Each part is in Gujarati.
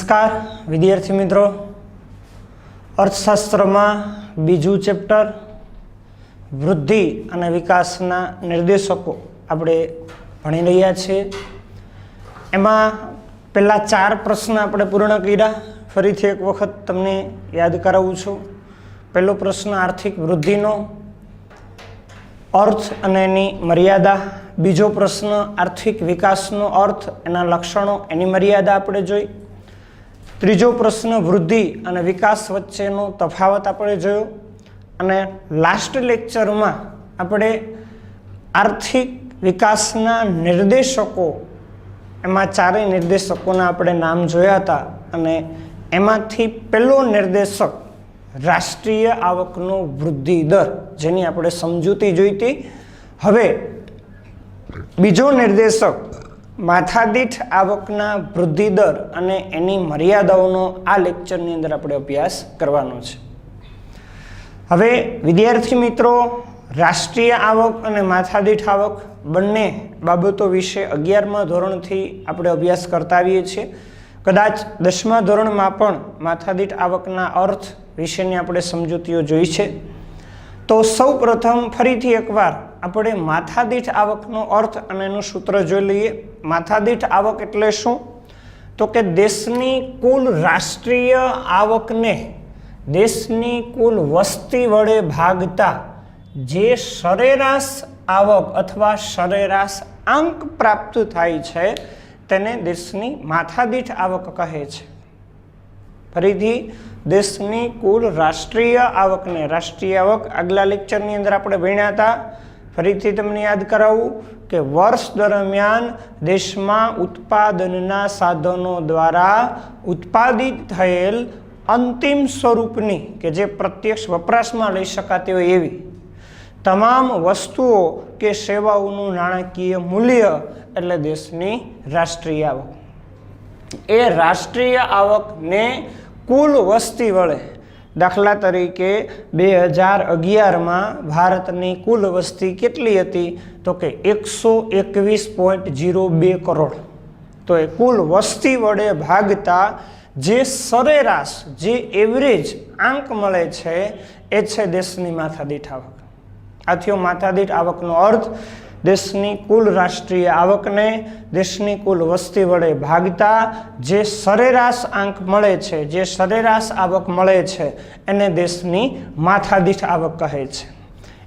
नमस्कार विद्यार्थी मित्रों, अर्थशास्त्र में बीजू चेप्टर वृद्धि और विकासना निर्देशकों आपणे भणी रह्या छे। एमां पहला 4 प्रश्न आपणे पूर्ण कर्या। फरीथी एक वखत तमने याद करावुं छुं। पहलो प्रश्न आर्थिक वृद्धिनो अर्थ अने एनी मर्यादा। बीजो प्रश्न आर्थिक विकासनो अर्थ, एना लक्षणों, एनी मर्यादा आपणे जोई। त्रीजो प्रश्न वृद्धि अने विकास वच्चेनो तफावत आपणे जोयो। अने लास्ट लेक्चर में आपणे आर्थिक विकासना निर्देशकों, एमां 4 निर्देशकोना आपणे नाम जोया हता। अने एमांथी पहेलो निर्देशक राष्ट्रीय आवकनो वृद्धि दर, जेनी आपणे समजूती जोईती। हवे बीजो निर्देशक माथादीठ आवकना वृद्धि दर अने एनी मर्यादाओनो आ लेक्चरनी अंदर आपणे अभ्यास करवानो छे। हवे विद्यार्थी मित्रों, राष्ट्रीय आवक अने माथादीठ आवक बंने बाबतो विषे 11मा धोरणथी आपणे अभ्यास करता आवीए छीए। कदाच 10मा धोरणमां पण माथादीठ आवकना अर्थ विषेनी आपणे समजूतीओ जोई छे। तो सौ प्रथम फरीथी एकवार आपणे माथादीठ आवकनो अर्थ अने एनुं सूत्र जोई लईए। माथादीठ आवक एटले शुं? तो के देशनी कुल राष्ट्रीय आवकने देशनी कुल वस्ती वडे भागता जे सरेराश आवक अथवा सरेराश आंक प्राप्त थाय छे तेने देशनी माथादीठ आवक कहे छे। फरीथी देशनी कुल राष्ट्रीय आवक ने राष्ट्रीय आवक आगला लेक्चरनी अंदर आपणे भण्या हता। फरीथी तमने याद करावुं के वर्ष दरमियान देश में उत्पादनना साधनों द्वारा उत्पादित थयेल अंतिम स्वरूपनी के जे प्रत्यक्ष वपराश में लई शकाती होय एवी तमाम वस्तुओं के सेवाओनुं नाणाकीय मूल्य एटले देशनी राष्ट्रीय आवक। ए राष्ट्रीय आवक ने कुल वस्ती वडे, दाखला तरीके 2011 में भारतनी कुल वस्ती केटली हती? तो के 121.02 करोड़। तो ए कुल वस्ती वडे भागता जे सरेराश जे एवरेज आंक मळे छे ए छे देशनी माथादीठ आवक। आ थयो माथादीठ आवकनो अर्थ। देशनी कुल राष्ट्रीय आवक ने देशनी कुल वस्ती वडे भागता जे सरेराश आंक मळे छे, जे सरेराश आवक मळे छे एने देशनी माथादीठ आवक कहे छे।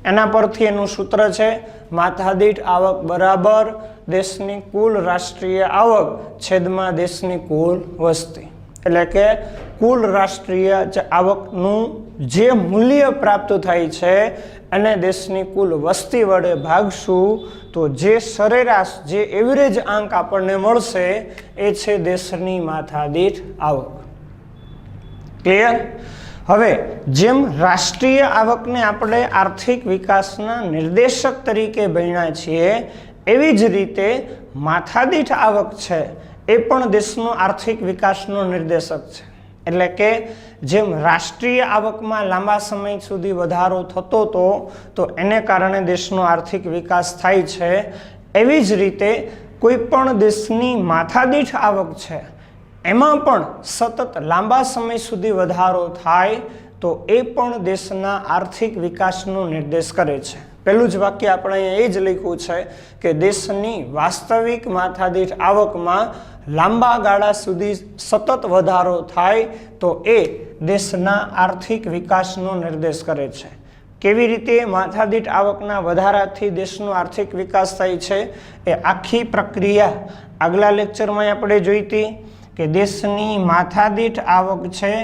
एना परथी एनुं सूत्र छे माथादीठ आवक बराबर देशनी कुल राष्ट्रीय आवक छेदमा देशनी कुल वस्ती। एटले के कुल राष्ट्रीय आवकनुं जे मूल्य प्राप्त थाय छे अने देशनी कुल वस्ती वडे भागशुं तो जे सरेराश जे एवरेज आंक आपणने मळशे ए छे देशनी माथादीठ आवक। क्लियर? हवे जेम राष्ट्रीय आवकने आपणे आर्थिक विकासना निर्देशक तरीके भण्या छीए एवी ज रीते माथादीठ आवक छे ए पण देशनो आर्थिक विकासनो निर्देशक छे। एटले के जेम राष्ट्रीय आवक में लांबा समय सुधी वधारो थतो तो एने कारणे देशनो आर्थिक विकास थाय छे। एवी ज रीते कोईपण देशनी माथादीठ आवक छे एमां पण सतत लांबा समय सुधी वधारो थाय तो ए पण देशना आर्थिक विकासनो निर्देश करे छे। पहलू ज वाक्य आपणे ए ज लख्युं छे के देशनी वास्तविक माथादीठ आवक में लांबा गाळा सुधी सतत वधारो थाय तो ए देशना आर्थिक विकासनो निर्देश करे छे। केवी रीते माथादीठ आवकना वधाराथी देशनो आर्थिक विकास थाय छे ए आखी प्रक्रिया आगला लेक्चर में आपणे जोईती के देशनी माथादीठ आवक छे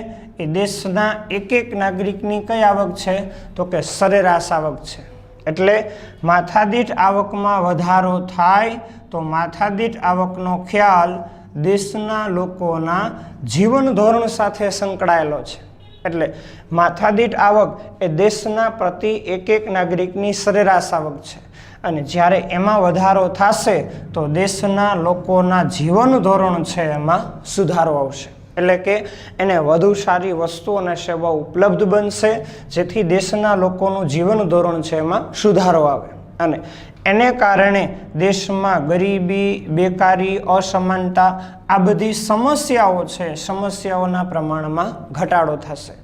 ए देशना एक एक नागरिकनी कई आवक छे? तो के सरेराश आवक छे। एटले माथादीठ आवक में वधारो थाय तो माथादीठ आवकनो ख्याल देशना लोकोना जीवन धोरण साथे संकळायेलो छे। एटले माथादीठ आवक ए देशना प्रति एक एक नागरिकनी सरेराश आवक छे अने ज्यारे एमां वधारो थशे तो देशना लोकोना जीवन धोरण छे एमां सुधारो आवशे। एटले के एने वधु सारी वस्तु अने सेवा उपलब्ध बनशे जेथी देशना लोकोनुं जीवन धोरण छे एमां सुधारो आवे। अने એને કારણે દેશમાં ગરીબી, બેકારી, અસમાનતા આ બધી સમસ્યાઓ છે, સમસ્યાઓના પ્રમાણમાં ઘટાડો થશે,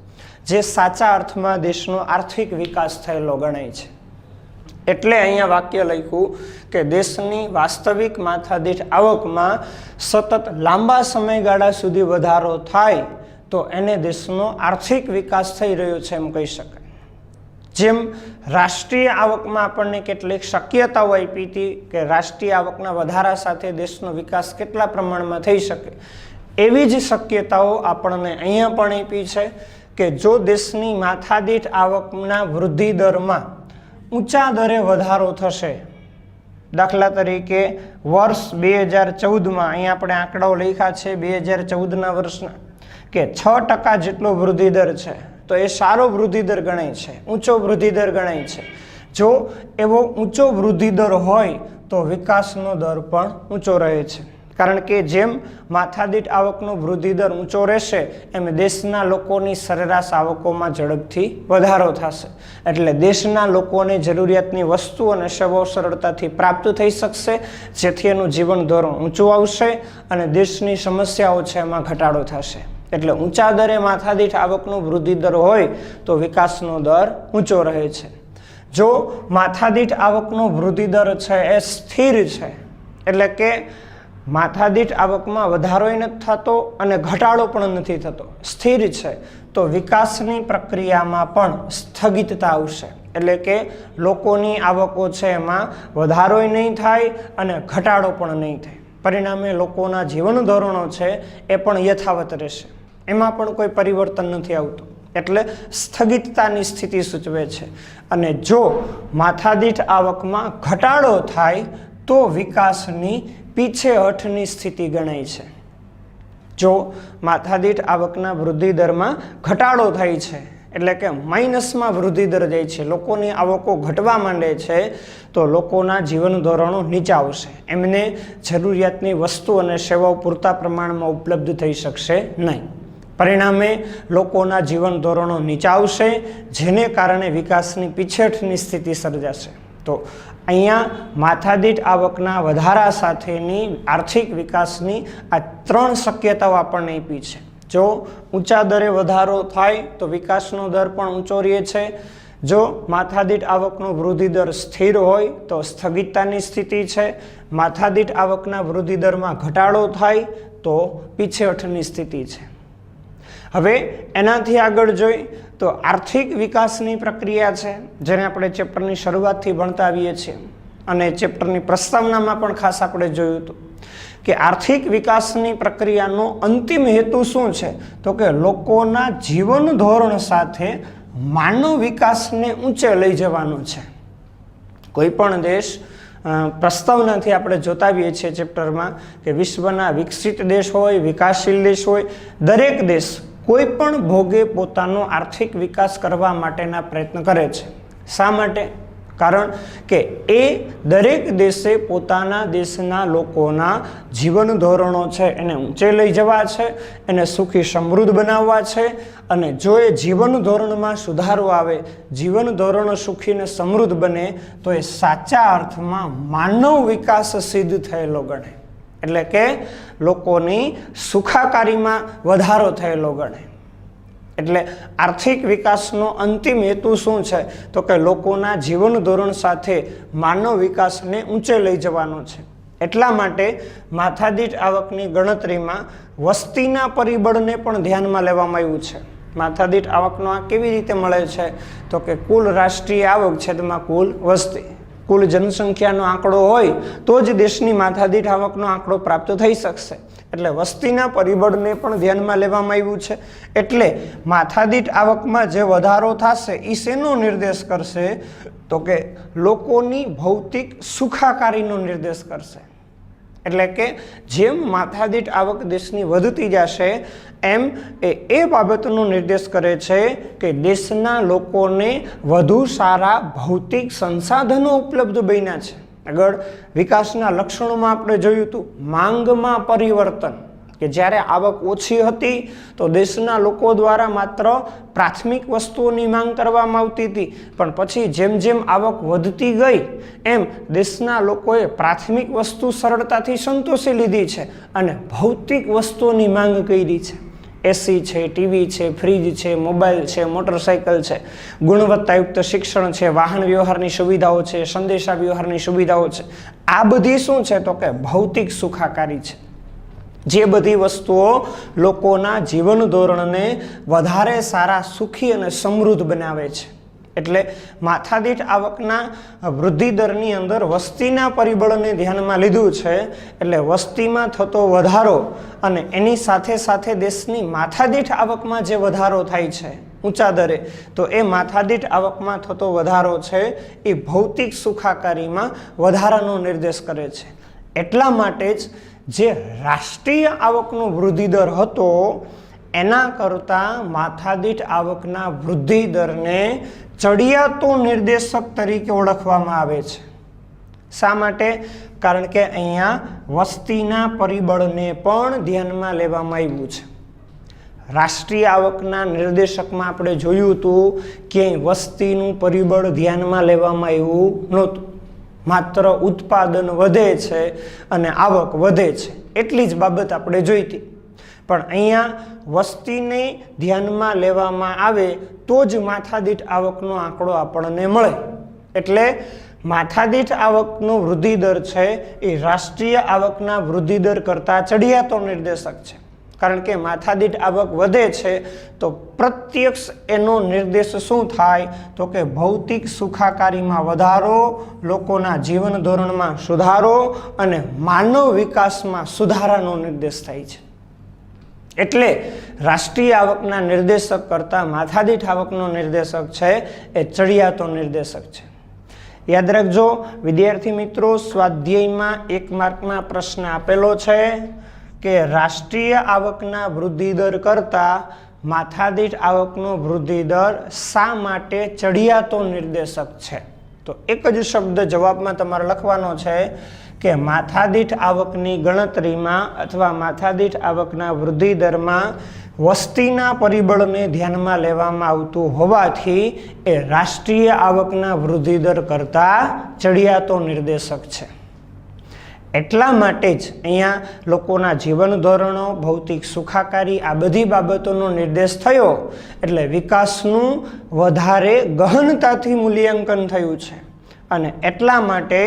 જે સાચા અર્થમાં દેશનો આર્થિક વિકાસ થયેલો ગણાય છે. એટલે અહીંયા વાક્ય લખ્યું કે દેશની વાસ્તવિક માથાદીઠ આવકમાં સતત લાંબા સમયગાળા સુધી વધારો થાય તો એને દેશનો આર્થિક વિકાસ થઈ રહ્યો છે એમ કહી શકાય. જેમ રાષ્ટ્રીય આવકમાં આપણને કેટલીક શક્યતાઓ આપી હતી કે રાષ્ટ્રીય આવકના વધારા સાથે દેશનો વિકાસ કેટલા પ્રમાણમાં થઈ શકે, એવી જ શક્યતાઓ આપણને અહીંયા પણ આપી છે કે જો દેશની માથાદીઠ આવકના વૃદ્ધિ દરમાં ઊંચા દરે વધારો થશે, દાખલા તરીકે વર્ષ 2014માં અહીંયા આપણે આંકડાઓ લખ્યા છે 2014ના વર્ષના કે 6% જેટલો વૃદ્ધિદર છે, તો એ સારો વૃદ્ધિદર ગણાય છે, ઊંચો વૃદ્ધિદર ગણાય છે. જો એવો ઊંચો વૃદ્ધિદર હોય તો વિકાસનો દર પણ ઊંચો રહે છે, કારણ કે જેમ માથાદીઠ આવકનો વૃદ્ધિદર ઊંચો રહેશે એમ દેશના લોકોની સરેરાશ આવકોમાં ઝડપથી વધારો થશે, એટલે દેશના લોકોને જરૂરિયાતની વસ્તુ અને સેવાઓ સરળતાથી પ્રાપ્ત થઈ શકશે, જેથી એનું જીવન ધોરણ ઊંચું આવશે અને દેશની સમસ્યાઓ છે એમાં ઘટાડો થશે. એટલે ઊંચા દરે માથાદીઠ આવકનો વૃદ્ધિદર હોય તો વિકાસનો દર ઊંચો રહે છે. જો માથાદીઠ આવકનો વૃદ્ધિદર છે એ સ્થિર છે, એટલે કે માથાદીઠ આવકમાં વધારોય નથી થતો અને ઘટાડો પણ નથી થતો, સ્થિર છે, તો વિકાસની પ્રક્રિયામાં પણ સ્થગિતતા આવશે, એટલે કે લોકોની આવકો છે એમાં વધારોય નહીં થાય અને ઘટાડો પણ નહીં થાય. પરિણામે લોકોના જીવન ધોરણો છે એ પણ યથાવત રહેશે, એમાં પણ કોઈ પરિવર્તન નથી આવતું, એટલે સ્થગિતતાની સ્થિતિ સૂચવે છે. અને જો માથાદીઠ આવકમાં ઘટાડો થાય તો વિકાસની પીછેહઠની સ્થિતિ ગણાય છે. જો માથાદીઠ આવકના વૃદ્ધિ દરમાં ઘટાડો થાય છે, એટલે કે માઇનસમાં વૃદ્ધિ દર જાય છે, લોકોની આવકો ઘટવા માંડે છે, તો લોકોના જીવન ધોરણો નીચા આવશે, એમને જરૂરિયાતની વસ્તુ અને સેવાઓ પૂરતા પ્રમાણમાં ઉપલબ્ધ થઈ શકશે નહીં. પરિણામે લોકોના જીવન ધોરણો નીચા આવશે, જેને કારણે વિકાસની પીછેઠની સ્થિતિ સર્જાશે. તો અહીંયા માથાદીઠ આવકના વધારા સાથેની આર્થિક વિકાસની આ 3 શક્યતાઓ આપણને આપી છે. જો ઊંચા દરે વધારો થાય તો વિકાસનો દર પણ ઊંચો રહે છે. જો માથાદીઠ આવકનો વૃદ્ધિ દર સ્થિર હોય તો સ્થગિતતાની સ્થિતિ છે. માથાદીઠ આવકના વૃદ્ધિ દરમાં ઘટાડો થાય તો પીછેહઠની સ્થિતિ છે. હવે એનાથી આગળ જોઈ તો આર્થિક વિકાસની પ્રક્રિયા છે, જેને આપણે ચેપ્ટરની શરૂઆતથી ભણતા આવીએ છીએ અને ચેપ્ટરની પ્રસ્તાવનામાં પણ ખાસ આપણે જોયું હતું કે આર્થિક વિકાસની પ્રક્રિયાનો અંતિમ હેતુ શું છે, તો કે લોકોના જીવન ધોરણ સાથે માનવ વિકાસને ઊંચે લઈ જવાનો છે. કોઈ પણ દેશ પ્રસ્તાવનાથી આપણે જોતા આવીએ છીએ ચેપ્ટરમાં કે વિશ્વના વિકસિત દેશ હોય, વિકાસશીલ દેશ હોય, દરેક દેશ કોઈ પણ ભોગે પોતાનો આર્થિક વિકાસ કરવા માટેના પ્રયત્ન કરે છે. શા માટે? કારણ કે એ દરેક દેશે પોતાના દેશના લોકોના જીવન ધોરણો છે એને ઊંચે લઈ જવા છે, એને સુખી સમૃદ્ધ બનાવવા છે, અને જો એ જીવન ધોરણમાં સુધારો આવે, જીવન ધોરણ સુખી અને સમૃદ્ધ બને, તો એ સાચા અર્થમાં માનવ વિકાસ સિદ્ધ થયેલો ગણે, એટલે કે લોકોની સુખાકારીમાં વધારો થયેલો ગણે. એટલે આર્થિક વિકાસનો અંતિમ હેતુ શું છે, તો કે લોકોના જીવન ધોરણ સાથે માનવ વિકાસને ઊંચે લઈ જવાનો છે. એટલા માટે માથાદીઠ આવકની ગણતરીમાં વસ્તીના પરિબળને પણ ધ્યાનમાં લેવામાં આવ્યું છે. માથાદીઠ આવકનો આ કેવી રીતે મળે છે, તો કે કુલ રાષ્ટ્રીય આવક છેદમાં કુલ વસ્તી, કુલ જનસંખ્યાનો આંકડો હોય તો જ દેશની માથાદીઠ આવકનો આંકડો પ્રાપ્ત થઈ શકશે. એટલે વસ્તીના પરિબળને પણ ધ્યાનમાં લેવામાં આવ્યું છે. એટલે માથાદીઠ આવકમાં જે વધારો થશે એ શેનો નિર્દેશ કરશે, તો કે લોકોની ભૌતિક સુખાકારીનો નિર્દેશ કરશે. એટલે કે જેમ માથાદીઠ આવક દેશની વધતી જશે એમ એ બાબતનો નિર્દેશ કરે છે કે દેશના લોકોને વધુ સારા ભૌતિક સંસાધનો ઉપલબ્ધ બન્યા છે. આગળ વિકાસના લક્ષણોમાં આપણે જોયું હતું માંગમાં પરિવર્તન, કે જ્યારે આવક ઓછી હતી તો દેશના લોકો દ્વારા માત્ર પ્રાથમિક વસ્તુઓની માંગ કરવામાં આવતી હતી, પણ પછી જેમ જેમ આવક વધતી ગઈ એમ દેશના લોકોએ પ્રાથમિક વસ્તુ સરળતાથી સંતોષી લીધી છે અને ભૌતિક વસ્તુઓની માંગ કરી છે. એસી છે, ટીવી છે, ફ્રીજ છે, મોબાઈલ છે, મોટરસાઇકલ છે, ગુણવત્તાયુક્ત શિક્ષણ છે, વાહન વ્યવહારની સુવિધાઓ છે, સંદેશા વ્યવહારની સુવિધાઓ છે. આ બધી શું છે તો કે ભૌતિક સુખાકારી છે, જે બધી વસ્તુઓ લોકોના જીવન ધોરણને વધારે સારા, સુખી અને સમૃદ્ધ બનાવે છે. એટલે માથાદીઠ આવકના વૃદ્ધિ દરની અંદર વસ્તીના પરિબળને ધ્યાનમાં લીધું છે. એટલે વસ્તીમાં થતો વધારો અને એની સાથે સાથે દેશની માથાદીઠ આવકમાં જે વધારો થાય છે ઊંચા દરે, તો એ માથાદીઠ આવકમાં થતો વધારો છે એ ભૌતિક સુખાકારીમાં વધારાનો નિર્દેશ કરે છે. એટલા માટે જ જે રાષ્ટ્રીય આવકનો વૃદ્ધિ દર હતો એના કરતાં માથાદીઠ આવકના વૃદ્ધિ દરને ચડિયાતો નિર્દેશક તરીકે ઓળખવામાં આવે છે. શા માટે? કારણ કે અહીંયા વસ્તીના પરિબળને પણ ધ્યાનમાં લેવામાં આવ્યું છે. રાષ્ટ્રીય આવકના નિર્દેશકમાં આપણે જોયું હતું કે વસ્તીનું પરિબળ ધ્યાનમાં લેવામાં આવ્યું નહોતું. માત્ર ઉત્પાદન વધે છે અને આવક વધે છે એટલી જ બાબત આપણે જોઈતી. પણ અહીંયા વસ્તીને ધ્યાનમાં લેવામાં આવે તો જ માથાદીઠ આવકનો આંકડો આપણને મળે. એટલે માથાદીઠ આવકનો વૃદ્ધિ દર છે એ રાષ્ટ્રીય આવકના વૃદ્ધિ દર કરતાં ચડિયાતો નિર્દેશક છે. કારણ કે માથાદીઠ આવક વધે છે તો પ્રત્યક્ષ એનો નિર્દેશ શું થાય તો કે ભૌતિક સુખાકારીમાં વધારો, લોકોના જીવન ધોરણમાં સુધારો અને માનવ વિકાસમાં સુધારાનો નિર્દેશ થાય છે. એટલે રાષ્ટ્રીય આવકના નિર્દેશક કરતાં માથાદીઠ આવકનો નિર્દેશક છે એ ચડિયાતો નિર્દેશક છે. યાદ રાખજો વિદ્યાર્થી મિત્રો, સ્વાધ્યાયમાં 1 માર્કમાં પ્રશ્ન આપેલો છે કે રાષ્ટ્રીય આવકના વૃદ્ધિ દર કરતાં માથાદીઠ આવકનો વૃદ્ધિ દર શા માટે ચડિયાતો નિર્દેશક છે? તો એક જ શબ્દ જવાબમાં તમારે લખવાનો છે કે માથાદીઠ આવકની ગણતરીમાં અથવા માથાદીઠ આવકના વૃદ્ધિ દરમાં વસ્તીના પરિબળને ધ્યાનમાં લેવામાં આવતું હોવાથી એ રાષ્ટ્રીય આવકના વૃદ્ધિ દર કરતાં ચડિયાતો નિર્દેશક છે. એટલા માટે જ અહીંયા લોકોના જીવન ધોરણો, ભૌતિક સુખાકારી આ બધી બાબતોનો નિર્દેશ થયો. એટલે વિકાસનું વધારે ગહનતાથી મૂલ્યાંકન થયું છે. અને એટલા માટે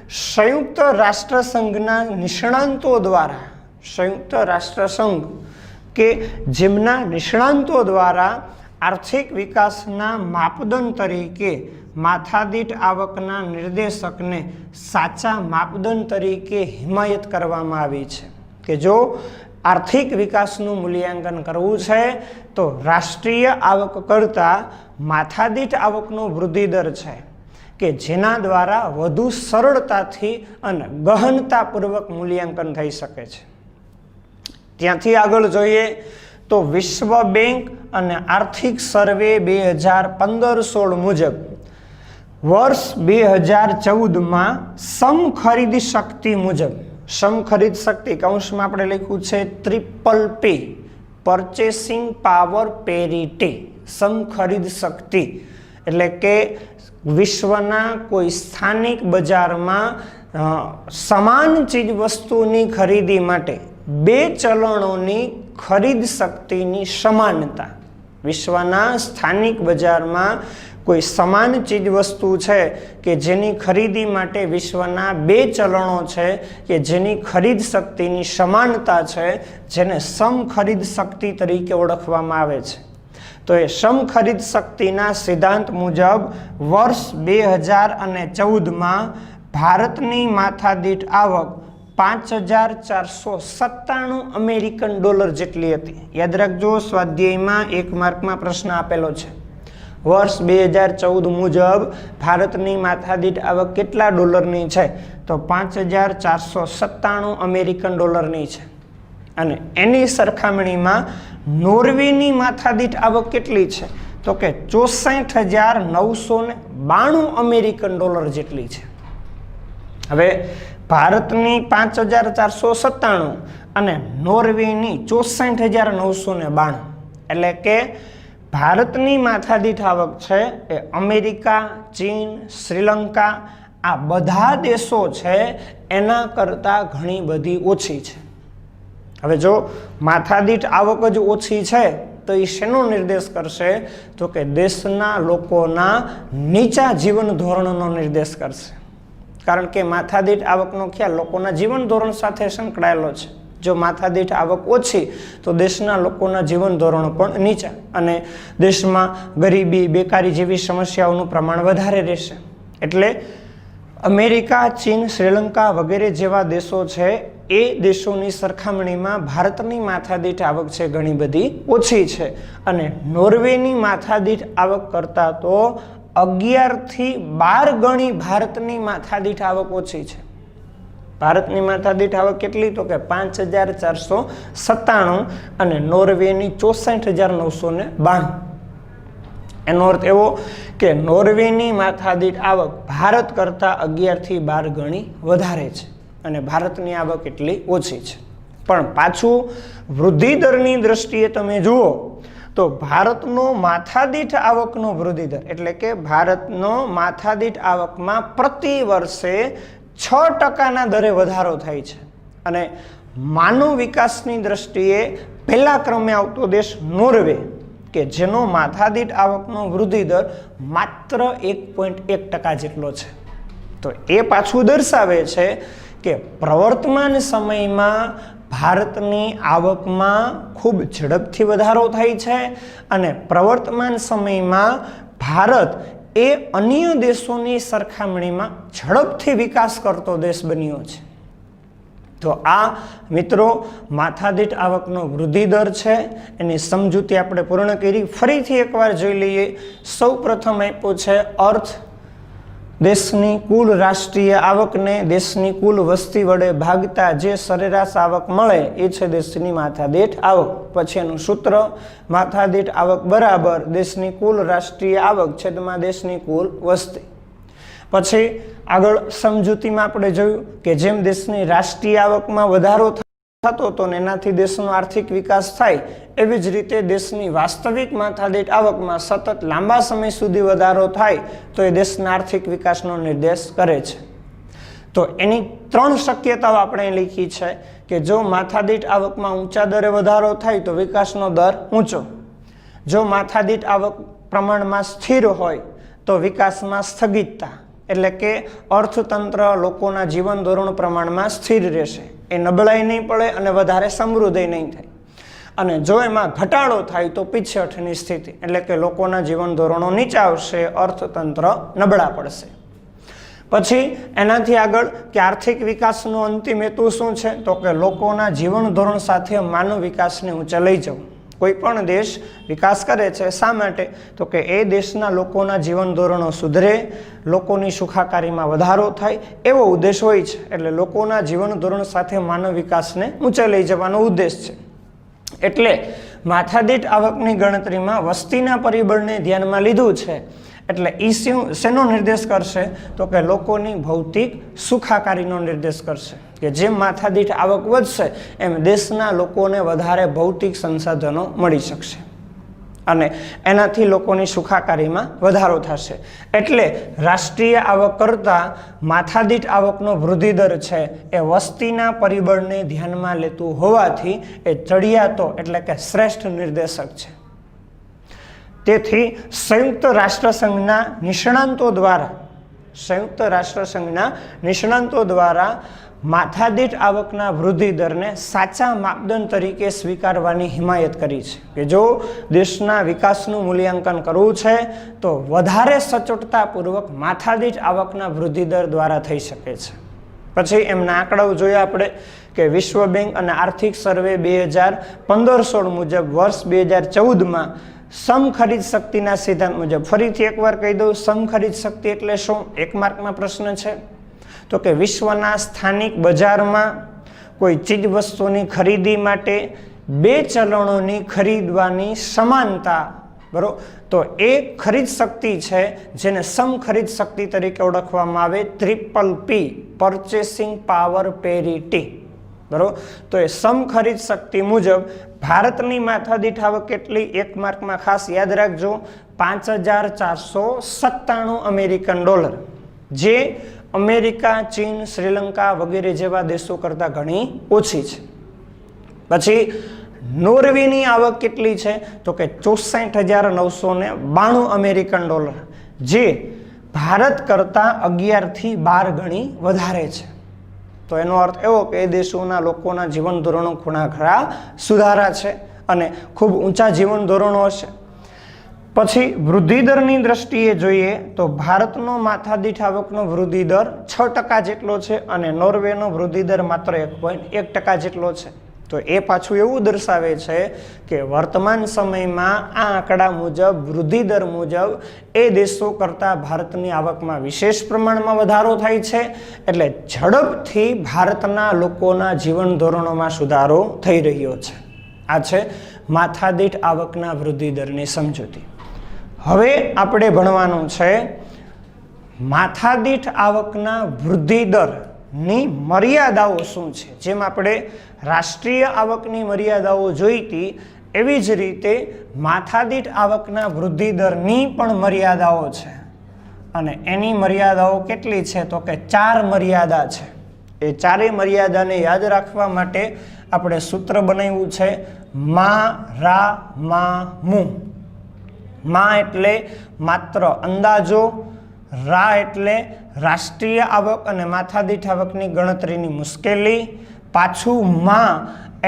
સંયુક્ત રાષ્ટ્રસંઘના નિષ્ણાંતો દ્વારા, સંયુક્ત રાષ્ટ્રસંઘ કે જેમના નિષ્ણાંતો દ્વારા આર્થિક વિકાસના માપદંડ તરીકે માથાદીઠ આવકના નિર્દેશકને સાચા માપદંડ તરીકે હિમાયત કરવામાં આવી છે કે જો આર્થિક વિકાસનું મૂલ્યાંકન કરવું છે તો રાષ્ટ્રીય આવક કરતાં માથાદીઠ આવકનો વૃદ્ધિ દર છે કે જેના દ્વારા વધુ સરળતાથી અને ગહનતાપૂર્વક મૂલ્યાંકન થઈ શકે છે. ત્યાંથી આગળ જોઈએ તો વિશ્વ બેંક અને આર્થિક સર્વે 2015-16 મુજબ વર્ષ 2014માં સમખરીદ શક્તિ મુજબ, સમખરીદ શક્તિ કૌંસમાં આપણે લખ્યું છે PPP, પરચેસિંગ પાવર પેરિટી, સમખરીદ શક્તિ એટલે કે વિશ્વના કોઈ સ્થાનિક બજારમાં સમાન ચીજ વસ્તુની ખરીદી માટે બે ચલણોની ખરીદ શક્તિની સમાનતા. વિશ્વના સ્થાનિક બજારમાં કોઈ સમાન ચીજ વસ્તુ છે કે જેની ખરીદી માટે વિશ્વના બે ચલણો છે કે જેની ખરીદ શક્તિની સમાનતા છે, જેને સમખરીદ શક્તિ તરીકે ઓળખવામાં આવે છે. તો એ સમખરીદ શક્તિના સિદ્ધાંત મુજબ વર્ષ 2014માં ભારતની માથાદીઠ આવક $5,497 અમેરિકન ડોલર જેટલી હતી. યાદ રાખજો સ્વાધ્યાયમાં 1 માર્કમાં પ્રશ્ન આપેલો છે. વર્ષ 2014 મુજબ ભારતની માથાદીઠ આવક કેટલા ડોલરની છે? તો 5,497 અમેરિકન ડોલરની છે. અને એની સરખામણીમાં નોર્વેની માથાદીઠ આવક કેટલી છે? તો કે 64,992 અમેરિકન ડોલર જેટલી છે. હવે ભારતની 5497 અને નોર્વેની 64,992. એટલે કે ભારતની માથાદીઠ આવક છે એ અમેરિકા, ચીન, શ્રીલંકા આ બધા દેશો છે એના કરતાં ઘણી બધી ઓછી છે. હવે જો માથાદીઠ આવક જ ઓછી છે તો એ શેનો નિર્દેશ કરશે? તો કે દેશના લોકોના નીચા જીવન ધોરણનો નિર્દેશ કરશે. કારણ કે માથાદીઠ આવકનો ખ્યાલ લોકોના જીવન ધોરણ સાથે સંકળાયેલો છે. જો માથાદીઠ આવક ઓછી તો દેશના લોકોના જીવન ધોરણો પણ નીચા અને દેશમાં ગરીબી, બેકારી જેવી સમસ્યાઓનું પ્રમાણ વધારે રહેશે. એટલે અમેરિકા, ચીન, શ્રીલંકા વગેરે જેવા દેશો છે એ દેશોની સરખામણીમાં ભારતની માથાદીઠ આવક છે ઘણી બધી ઓછી છે. અને નોર્વેની માથાદીઠ આવક કરતાં તો 11 થી 12 ગણી ભારતની માથાદીઠ આવક ઓછી છે. ભારતની માથાદીઠ આવક કેટલી? તો કે 5497 અને નોર્વેની 64,992. એનો અર્થ એવો કે નોર્વેની માથાદીઠ આવક ભારત કરતાં 11 થી 12 ગણી વધારે છે અને ભારતની આવક એટલી ઓછી છે. પણ પાછું વૃદ્ધિ દરની દ્રષ્ટિએ તમે જુઓ તો ભારતનો માથાદીઠ આવકનો વૃદ્ધિ દર એટલે કે ભારતનો માથાદીઠ આવકમાં પ્રતિ વર્ષે 6% દરે વધારો થાય છે. અને માનવ વિકાસની દ્રષ્ટિએ પહેલા ક્રમે આવતો દેશ નોર્વે કે જેનો માથાદીઠ આવકનો વૃદ્ધિ દર માત્ર 1.1% જેટલો છે. તો એ પાછું દર્શાવે છે કે પ્રવર્તમાન સમયમાં ભારતની આવકમાં ખૂબ ઝડપથી વધારો થાય છે અને પ્રવર્તમાન સમયમાં ભારત એ અન્ય દેશોની સરખામણીમાં ઝડપથી વિકાસ કરતો દેશ બન્યો છે. તો આ મિત્રો માથાદીઠ આવકનો વૃદ્ધિ દર છે એની સમજૂતી આપણે પૂર્ણ કરી. ફરીથી એકવાર જોઈ લઈએ. સૌ પ્રથમ આપ્યો છે અર્થ. દેશની કુલ રાષ્ટ્રીય આવકને દેશની કુલ વસ્તી વડે ભાગતા જે સરેરાશ આવક મળે એ છે દેશની માથાદીઠ આવક. પછી એનું સૂત્ર માથાદીઠ આવક બરાબર દેશની કુલ રાષ્ટ્રીય આવક છેદમાં દેશની કુલ વસ્તી. પછી આગળ સમજૂતીમાં આપણે જોયું કે જેમ દેશની રાષ્ટ્રીય આવકમાં વધારો થતો હતો ને એનાથી દેશનો આર્થિક વિકાસ થાય એવી જ રીતે દેશની વાસ્તવિક માથાદીઠ આવકમાં સતત લાંબા સમય સુધી વધારો થાય તો એ દેશના આર્થિક વિકાસનો નિર્દેશ કરે છે. તો એની 3 શક્યતાઓ આપણે લીખી છે કે જો માથાદીઠ આવકમાં ઊંચા દરે વધારો થાય તો વિકાસનો દર ઊંચો, જો માથાદીઠ આવક પ્રમાણમાં સ્થિર હોય તો વિકાસમાં સ્થગિતતા એટલે કે અર્થતંત્ર લોકોના જીવન ધોરણ પ્રમાણમાં સ્થિર રહેશે, એ નબળાઈ નહીં પડે અને વધારે સમૃદ્ધિ નહીં થાય. અને જો એમાં ઘટાડો થાય તો પીછેહઠની સ્થિતિ એટલે કે લોકોના જીવન ધોરણો નીચા આવશે, અર્થતંત્ર નબળા પડશે. પછી એનાથી આગળ કે આર્થિક વિકાસનો અંતિમ હેતુ શું છે? તો કે લોકોના જીવન ધોરણ સાથે માનવ વિકાસને ઊંચે લઈ જવું. કોઈ પણ દેશ વિકાસ કરે છે શા માટે? તો કે એ દેશના લોકોના જીવન ધોરણો સુધરે, લોકોની સુખાકારીમાં વધારો થાય એવો ઉદ્દેશ હોય છે. એટલે લોકોના જીવન ધોરણ સાથે માનવ વિકાસને ઊંચે લઈ જવાનો ઉદ્દેશ છે. એટલે માથાદીઠ આવકની ગણતરીમાં વસ્તીના પરિબળને ધ્યાનમાં લીધું છે. એટલે એ શેનો નિર્દેશ કરશે? તો કે લોકોની ભૌતિક સુખાકારીનો નિર્દેશ કરશે કે જેમ માથાદીઠ આવક વધશે એમ દેશના લોકોને વધારે ભૌતિક સંસાધનો મળી શકશે અને એનાથી લોકોની સુખાકારીમાં વધારો થશે. એટલે રાષ્ટ્રીય આવક કરતાં માથાદીઠ આવકનો વૃદ્ધિ દર છે એ વસ્તીના પરિબળને ધ્યાનમાં લેતું હોવાથી એ ચડિયાતો એટલે કે શ્રેષ્ઠ નિર્દેશક છે. તેથી સંયુક્ત રાષ્ટ્રસંઘના નિષ્ણાંતો દ્વારા માથાદીઠ આવકના વૃદ્ધિ દરને સાચા માપદંડ તરીકે સ્વીકારવાની હિમાયત કરી છે કે જો દેશના વિકાસનું મૂલ્યાંકન કરવું છે તો વધારે સચોટતાપૂર્વક માથાદીઠ આવકના વૃદ્ધિ દર દ્વારા થઈ શકે છે. પછી એમના આંકડાઓ જોયા આપણે કે વિશ્વ બેંક અને આર્થિક સર્વે 2015-16 મુજબ વર્ષ 2014માં સમખરીદ શક્તિના સિદ્ધાંત મુજબ, ફરીથી એકવાર કહી દઉં, સમખરીદ શક્તિ એટલે શું? 1 માર્કમાં પ્રશ્ન છે. તો કે વિશ્વના સ્થાનિક બજારમાં કોઈ ચીજ વસ્તુની ખરીદી માટે 2 ચલણોની ખરીદવાની સમાનતા બરાબર. તો એ ખરીદ શક્તિ છે જેને સમ ખરીદ શક્તિ તરીકે ઓળખવામાં આવે, PPP, પરચેસિંગ પાવર પેરિટી. બરાબર. તો એ સમ ખરીદ શક્તિ મુજબ ભારતની માથાદીઠ આવક કેટલી? 1 માર્કમાં ખાસ યાદ રાખજો, $5,497 અમેરિકન ડોલર, જે અમેરિકા, ચીન, શ્રીલંકા વગેરે જેવા દેશો કરતાં ઘણી ઓછી છે. પછી નોર્વેની આવક કેટલી છે? તો કે 64,992 અમેરિકન ડોલર, જે ભારત કરતાં 11 થી 12 ગણી વધારે છે. તો એનો અર્થ એવો કે એ દેશોના લોકોના જીવન ધોરણો ઘણા સુધારા છે અને ખૂબ ઊંચા જીવન ધોરણો હશે. પછી વૃદ્ધિદરની દ્રષ્ટિએ જોઈએ તો ભારતનો માથાદીઠ આવકનો વૃદ્ધિદર 6% જેટલો છે અને નોર્વેનો વૃદ્ધિદર માત્ર 1.1% જેટલો છે. તો એ પાછું એવું દર્શાવે છે કે વર્તમાન સમયમાં આ આંકડા મુજબ, વૃદ્ધિદર મુજબ એ દેશો કરતાં ભારતની આવકમાં વિશેષ પ્રમાણમાં વધારો થાય છે. એટલે ઝડપથી ભારતના લોકોના જીવન ધોરણોમાં સુધારો થઈ રહ્યો છે. આ છે માથાદીઠ આવકના વૃદ્ધિદરની સમજૂતી. હવે આપણે ભણવાનું છે માથાદીઠ આવકના વૃદ્ધિદરની મર્યાદાઓ શું છે. જેમ આપણે રાષ્ટ્રીય આવકની મર્યાદાઓ જોઈ હતી, એવી જ રીતે માથાદીઠ આવકના વૃદ્ધિદરની પણ મર્યાદાઓ છે. અને એની મર્યાદાઓ કેટલી છે? તો કે 4 મર્યાદા છે. એ 4 મર્યાદાને યાદ રાખવા માટે આપણે સૂત્ર બનાવ્યું છે મા, રા, મા, મુ. મા એટલે માત્ર અંદાજો, રા એટલે રાષ્ટ્રીય આવક અને માથાદીઠ આવકની ગણતરીની મુશ્કેલી, પાછું મા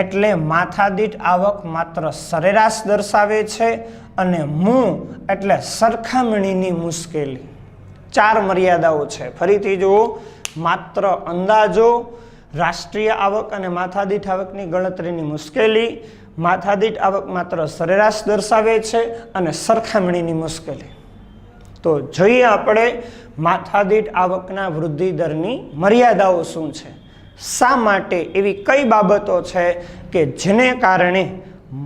એટલે માથાદીઠ આવક માત્ર સરેરાશ દર્શાવે છે, અને મુ એટલે સરખામણીની મુશ્કેલી. 4 મર્યાદાઓ છે. ફરીથી જુઓ, માત્ર અંદાજો, રાષ્ટ્રીય આવક અને માથાદીઠ આવકની ગણતરીની મુશ્કેલી, માથાદીઠ આવક માત્ર સરેરાશ દર્શાવે છે અને સરખામણીની મુશ્કેલી. તો જોઈએ આપણે માથાદીઠ આવકના વૃદ્ધિ દરની મર્યાદાઓ શું છે. શા માટે એવી કઈ બાબતો છે કે જેને કારણે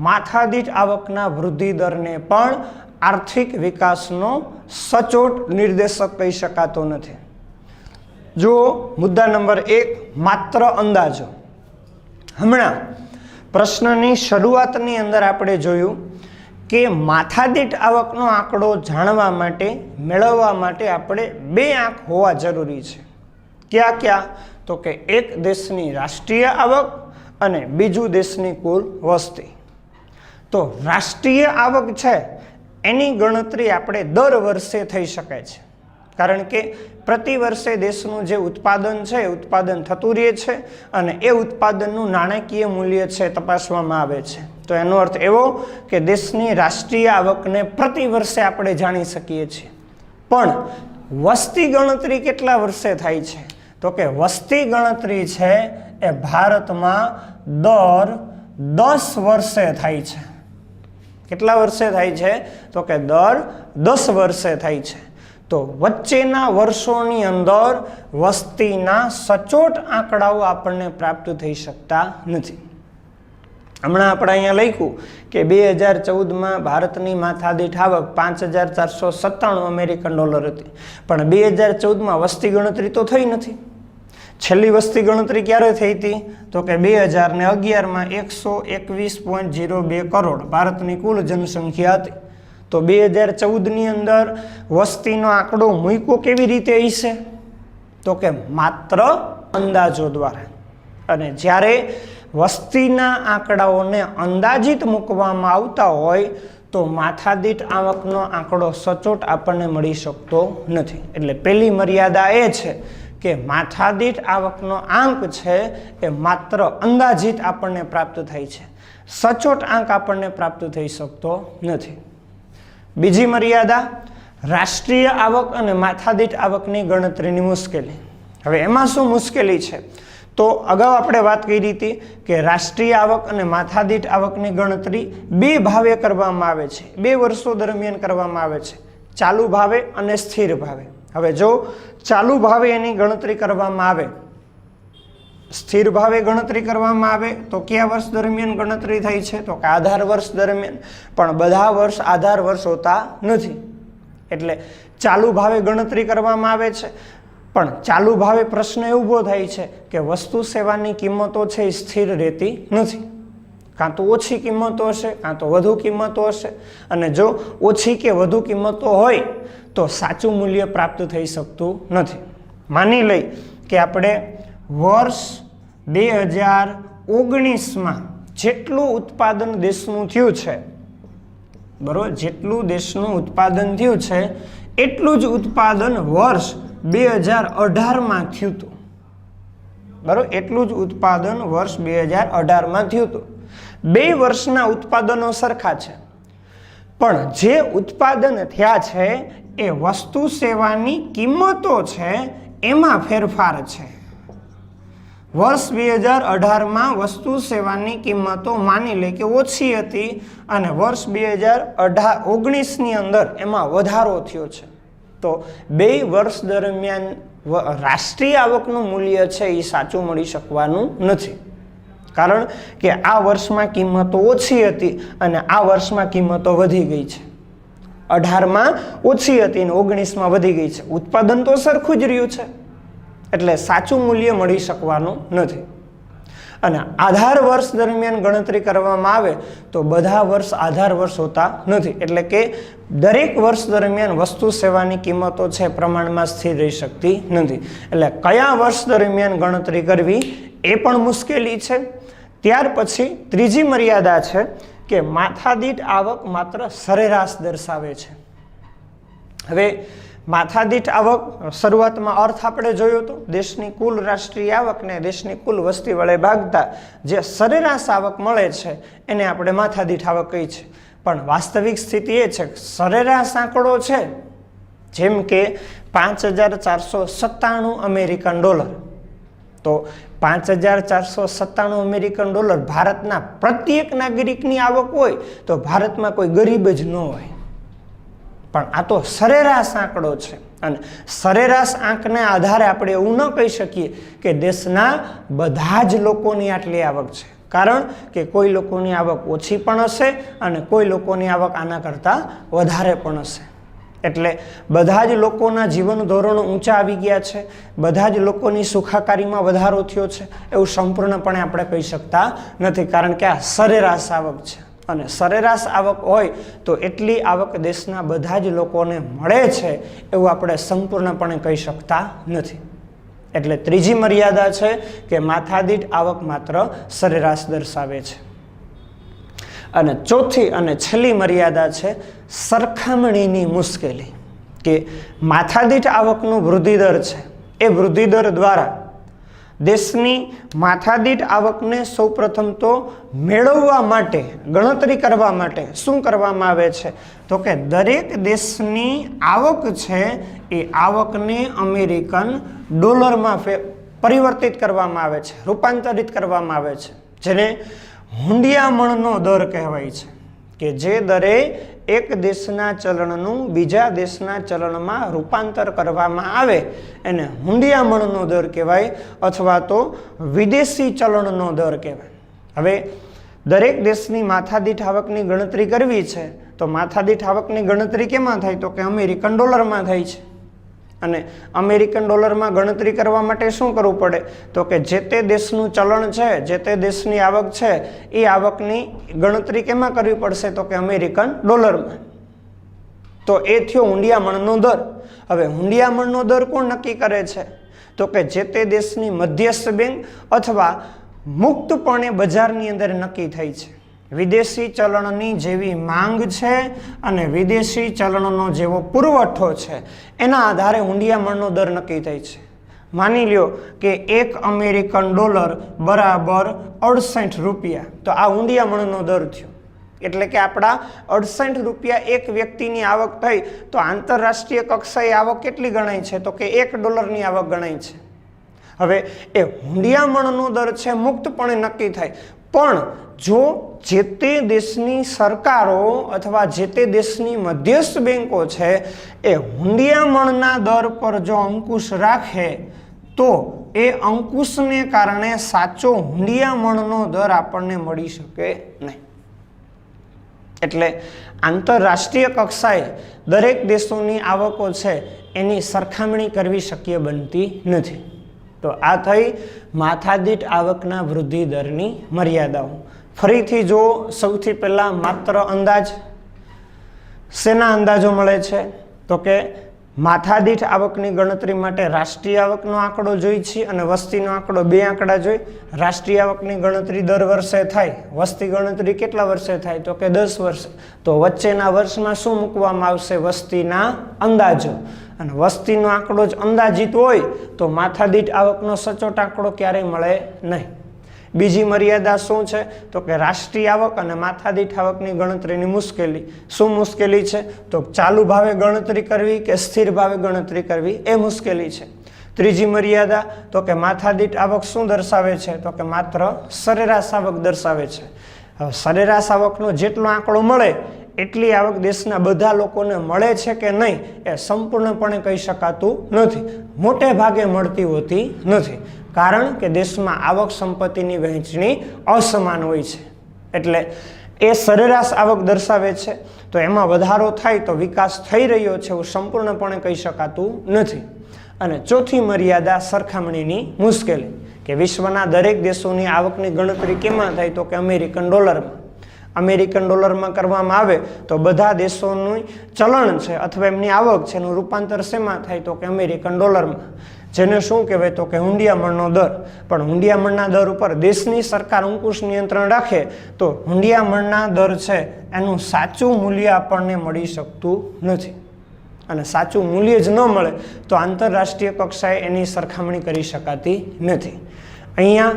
માથાદીઠ આવકના વૃદ્ધિ દરને પણ આર્થિક વિકાસનો સચોટ નિર્દેશક કહી શકાતો નથી. જો મુદ્દા નંબર 1, માત્ર અંદાજો. હમણાં પ્રશ્નની શરૂઆતની અંદર આપણે જોયું કે માથાદીઠ આવકનો આંકડો જાણવા માટે, મેળવવા માટે આપણે 2 આંક હોવા જરૂરી છે. ક્યાં ક્યાં? તો કે એક દેશની રાષ્ટ્રીય આવક અને બીજું દેશની કુલ વસ્તી. તો રાષ્ટ્રીય આવક છે એની ગણતરી આપણે દર વર્ષે થઈ શકે છે, કારણ કે પ્રતિ વર્ષે દેશનું જે ઉત્પાદન છે, ઉત્પાદન થતું રહે છે અને એ ઉત્પાદનનું નાણાકીય મૂલ્ય છે તપાસવામાં આવે છે. તો એનો અર્થ એવો કે દેશની રાષ્ટ્રીય આવકને પ્રતિ વર્ષે આપણે જાણી શકીએ છીએ. પણ વસ્તી ગણતરી કેટલા વર્ષે થાય છે? તો કે વસ્તી ગણતરી છે એ ભારતમાં દર 10 વર્ષે થાય છે. કેટલા વર્ષે થાય છે? તો કે દર 10 વર્ષે થાય છે. તો વચ્ચેના વર્ષોની અંદર વસ્તીના સચોટ આંકડાઓ આપણને પ્રાપ્ત થઈ શકતા નથી. હમણાં આપણે અહીંયા લખ્યું કે 2014માં ભારતની માથાદીઠ આવક 5,497 અમેરિકન ડોલર હતી, પણ 2014માં વસ્તી ગણતરી તો થઈ નથી. છેલ્લી વસ્તી ગણતરી ક્યારે થઈ હતી? તો કે 2011માં 121.02 કરોડ ભારતની કુલ જનસંખ્યા હતી. તો 2014ની અંદર વસ્તીનો આંકડો મૂક્યો કેવી રીતે હશે? તો કે માત્ર અંદાજો દ્વારા. અને જ્યારે વસ્તીના આંકડાઓને અંદાજિત મૂકવામાં આવતા હોય તો માથાદીઠ આવકનો આંકડો સચોટ આપણને મળી શકતો નથી. એટલે પહેલી મર્યાદા એ છે કે માથાદીઠ આવકનો આંક છે એ માત્ર અંદાજિત આપણને પ્રાપ્ત થાય છે, સચોટ આંક આપણને પ્રાપ્ત થઈ શકતો નથી. બીજી મર્યાદા, રાષ્ટ્રીય આવક અને માથાદીઠ આવકની ગણતરીની મુશ્કેલી. હવે એમાં શું મુશ્કેલી છે? તો અગાઉ આપણે વાત કરી હતી કે રાષ્ટ્રીય આવક અને માથાદીઠ આવકની ગણતરી 2 ભાવે કરવામાં આવે છે, 2 વર્ષો દરમિયાન કરવામાં આવે છે, ચાલુ ભાવે અને સ્થિર ભાવે. હવે જો ચાલુ ભાવે એની ગણતરી કરવામાં આવે સ્થિર ભાવે ગણતરી કરવામાં આવે તો કયા વર્ષ દરમિયાન ગણતરી થાય છે? તો કે આધાર વર્ષ દરમિયાન. પણ બધા વર્ષ આધાર વર્ષ હોતા નથી. એટલે ચાલુ ભાવે ગણતરી કરવામાં આવે છે, પણ ચાલુ ભાવે પ્રશ્ન એ ઊભો થાય છે કે વસ્તુ સેવાની કિંમતો છે એ સ્થિર રહેતી નથી. કાં તો ઓછી કિંમતો હશે, કાં તો વધુ કિંમતો હશે. અને જો ઓછી કે વધુ કિંમતો હોય તો સાચું મૂલ્ય પ્રાપ્ત થઈ શકતું નથી. માની લઈ કે આપણે વર્ષ 2019માં જેટલું ઉત્પાદન દેશનું થયું છે, બરોબર, જેટલું દેશનું ઉત્પાદન થયું છે એટલું જ ઉત્પાદન વર્ષ 2018માં થયું હતું. બરોબર, એટલું જ ઉત્પાદન વર્ષ 2018માં થયું હતું. 2 વર્ષના ઉત્પાદનો સરખા છે, પણ જે ઉત્પાદન થયા છે એ વસ્તુ સેવાની કિંમતો છે એમાં ફેરફાર છે. વર્ષ 2018માં વસ્તુ સેવાની કિંમતો માની લે કે ઓછી હતી અને વર્ષ 2019ની અંદર એમાં વધારો થયો છે. તો 2 વર્ષ દરમિયાન રાષ્ટ્રીય આવકનું મૂલ્ય છે એ સાચું મળી શકવાનું નથી. કારણ કે આ વર્ષમાં કિંમતો ઓછી હતી અને આ વર્ષમાં કિંમતો વધી ગઈ છે. 18માં ઓછી હતી અને 19માં વધી ગઈ છે. ઉત્પાદન તો સરખું જ રહ્યું છે, એટલે સાચું મૂલ્ય મળી શકવાનું નથી. અને આધાર વર્ષ દરમિયાન ગણતરી કરવામાં આવે તો બધા વર્ષ આધાર વર્ષ હોતા નથી. એટલે કે દરેક વર્ષ દરમિયાન વસ્તુ સેવાની કિંમતો છે પ્રમાણમાં સ્થિર રહી શકતી નથી. એટલે કયા વર્ષ દરમિયાન ગણતરી કરવી એ પણ મુશ્કેલી છે. ત્યાર પછી ત્રીજી મર્યાદા છે કે માથાદીઠ આવક માત્ર સરેરાશ દર્શાવે છે. હવે માથાદીઠ આવક શરૂઆતમાં અર્થ આપણે જોયો હતો, દેશની કુલ રાષ્ટ્રીય આવકને દેશની કુલ વસ્તી વડે ભાગતા જે સરેરાશ આવક મળે છે એને આપણે માથાદીઠ આવક કહી છે. પણ વાસ્તવિક સ્થિતિ એ છે કે સરેરાશ આંકડો છે જેમ કે 5,497 અમેરિકન ડોલર, તો 5,497 અમેરિકન ડોલર ભારતના પ્રત્યેક નાગરિકની આવક હોય તો ભારતમાં કોઈ ગરીબ જ ન હોય. પણ આ તો સરેરાશ આંકડો છે અને સરેરાશ આંકને આધારે આપણે એવું ન કહી શકીએ કે દેશના બધા જ લોકોની આટલી આવક છે. કારણ કે કોઈ લોકોની આવક ઓછી પણ હશે અને કોઈ લોકોની આવક આના કરતાં વધારે પણ હશે. એટલે બધા જ લોકોના જીવન ધોરણો ઊંચા આવી ગયા છે, બધા જ લોકોની સુખાકારીમાં વધારો થયો છે એવું સંપૂર્ણપણે આપણે કહી શકતા નથી. કારણ કે આ સરેરાશ આવક છે અને સરેરાશ આવક હોય તો એટલી આવક દેશના બધા જ લોકોને મળે છે એવું આપણે સંપૂર્ણપણે કહી શકતા નથી. એટલે ત્રીજી મર્યાદા છે કે માથાદીઠ આવક માત્ર સરેરાશ દર્શાવે છે. અને ચોથી અને છેલ્લી મર્યાદા છે સરખામણીની મુશ્કેલી. કે માથાદીઠ આવકનો વૃદ્ધિદર છે એ વૃદ્ધિદર દ્વારા દેશની માથાદીઠ આવકને સૌપ્રથમ તો મેળવવા માટે, ગણતરી કરવા માટે શું કરવામાં આવે છે તો કે દરેક દેશની આવક છે એ આવકને અમેરિકન ડોલરમાં પરિવર્તિત કરવામાં આવે છે, રૂપાંતરિત કરવામાં આવે છે, જેને હુંડિયામણનો દર કહેવાય છે. કે જે દરે એક દેશના ચલણનું બીજા દેશના ચલણમાં રૂપાંતર કરવામાં આવે એને હુંડિયામણનો દર કહેવાય અથવા તો વિદેશી ચલણનો દર કહેવાય. હવે દરેક દેશની માથાદીઠ આવકની ગણતરી કરવી છે તો માથાદીઠ આવકની ગણતરી કેમાં થાય તો કે અમેરિકન ડોલરમાં થાય છે. અને અમેરિકન ડોલરમાં ગણતરી કરવા માટે શું કરવું પડે તો કે જે તે દેશનું ચલણ છે, જે તે દેશની આવક છે એ આવકની ગણતરી કેમાં કરવી પડશે તો કે અમેરિકન ડોલરમાં. તો એ થયો હુંડિયામણનો દર. હવે હુંડિયામણનો દર કોણ નક્કી કરે છે તો કે જે તે દેશની મધ્યસ્થ બેંક અથવા મુક્તપણે બજારની અંદર નક્કી થઈ છે. વિદેશી ચલણની જેવી માંગ છે અને વિદેશી ચલણનો જેવો પુરવઠો છે એના આધારે હુંડિયામણનો દર નક્કી થાય છે. માની લ્યો કે 1 અમેરિકન ડોલર બરાબર 68 રૂપિયા, તો આ હુંડિયામણનો દર થયો. એટલે કે આપણા 68 રૂપિયા એક વ્યક્તિની આવક થઈ તો આંતરરાષ્ટ્રીય કક્ષાએ આવક કેટલી ગણાય છે તો કે $1 આવક ગણાય છે. હવે એ હુંડિયામણનો દર છે મુક્તપણે નક્કી થાય, પણ જો જે તે દેશની સરકારો અથવા જે તે દેશની મધ્યસ્થ બેંકો છે એ હુંડિયામણના દર પર જો અંકુશ રાખે તો એ એ અંકુશને કારણે સાચો હુંડિયામણનો દર આપણને મળી શકે નહીં. એટલે આંતરરાષ્ટ્રીય કક્ષાએ દરેક દેશોની આવકો છે એની સરખામણી કરવી શક્ય બનતી નથી. તો આ થઈ માથાદીઠ આવકના વૃદ્ધિ દરની મર્યાદાઓ. ફરીથી જો સૌથી પહેલાં માત્ર અંદાજ, શેના અંદાજો મળે છે? તો કે માથાદીઠ આવકની ગણતરી માટે રાષ્ટ્રીય આવકનો આંકડો જોઈ છે અને વસ્તીનો આંકડો, બે આંકડા જોઈ. રાષ્ટ્રીય આવકની ગણતરી દર વર્ષે થાય, વસ્તી ગણતરી કેટલા વર્ષે થાય? તો કે 10 વર્ષે. તો વચ્ચેના વર્ષમાં શું મૂકવામાં આવશે? વસ્તીના અંદાજો. અને વસ્તીનો આંકડો જ અંદાજિત હોય તો માથાદીઠ આવકનો સચોટ આંકડો ક્યારેય મળે નહીં. બીજી મર્યાદા શું છે? તો કે રાષ્ટ્રીય આવક અને માથાદીઠ આવકની ગણતરીની મુશ્કેલી. શું મુશ્કેલી છે? તો ચાલુ ભાવે ગણતરી કરવી કે સ્થિર ભાવે ગણતરી કરવી એ મુશ્કેલી છે. ત્રીજી મર્યાદા તો કે માથાદીઠ આવક શું દર્શાવે છે? તો કે માત્ર સરેરાશ આવક દર્શાવે છે. હવે સરેરાશ આવકનો જેટલો આંકડો મળે એટલી આવક દેશના બધા લોકોને મળે છે કે નહીં એ સંપૂર્ણપણે કહી શકાતું નથી. મોટે ભાગે મળતી હોતી નથી, કારણ કે દેશમાં આવક સંપત્તિની વહેંચણી અસમાન હોય છે. એટલે એ સરેરાશ આવક દર્શાવે છે. તો એમાં વધારો થાય તો વિકાસ થઈ રહ્યો છે એવું સંપૂર્ણપણે કહી શકાતું નથી. અને ચોથી મર્યાદા સરખામણીની મુશ્કેલી, કે વિશ્વના દરેક દેશોની આવકની ગણતરી કેમાં થાય? તો કે અમેરિકન ડોલરમાં. અમેરિકન ડોલરમાં કરવામાં આવે તો બધા દેશોનું ચલણ છે અથવા એમની આવક છે એનું રૂપાંતર શેમાં થાય? તો કે અમેરિકન ડોલરમાં. જેને શું કહેવાય? તો કે હુંડિયામણનો દર. પણ હુંડિયામણના દર ઉપર દેશની સરકાર અંકુશ નિયંત્રણ રાખે તો હુંડિયામણના દર છે એનું સાચું મૂલ્ય આપણને મળી શકતું નથી. અને સાચું મૂલ્ય જ ન મળે તો આંતરરાષ્ટ્રીય કક્ષાએ એની સરખામણી કરી શકાતી નથી. અહીંયા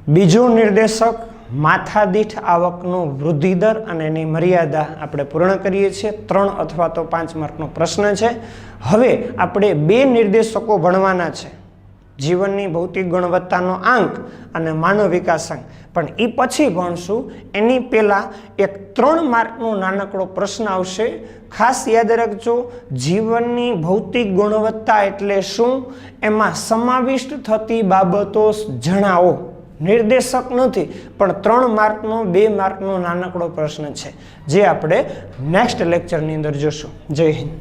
બીજો નિર્દેશક માથાદીઠ આવકનો વૃદ્ધિ દર અને એની મર્યાદા આપણે પૂર્ણ કરીએ છીએ. 3 અથવા તો 5 માર્કનો પ્રશ્ન છે. હવે આપણે 2 નિર્દેશકો ભણવાના છે, જીવનની ભૌતિક ગુણવત્તાનો આંક અને માનવ વિકાસાંક. પણ એ પછી ભણશું. એની પહેલાં એક 3 માર્કનો નાનકડો પ્રશ્ન આવશે. ખાસ યાદ રાખજો, જીવનની ભૌતિક ગુણવત્તા એટલે શું, એમાં સમાવિષ્ટ થતી બાબતો જણાવો. નિર્દેશક નથી, પણ 3 માર્કનો 2 માર્કનો નાનકડો પ્રશ્ન છે, જે આપણે નેક્સ્ટ લેક્ચરની અંદર જોશું. જય હિન્દ.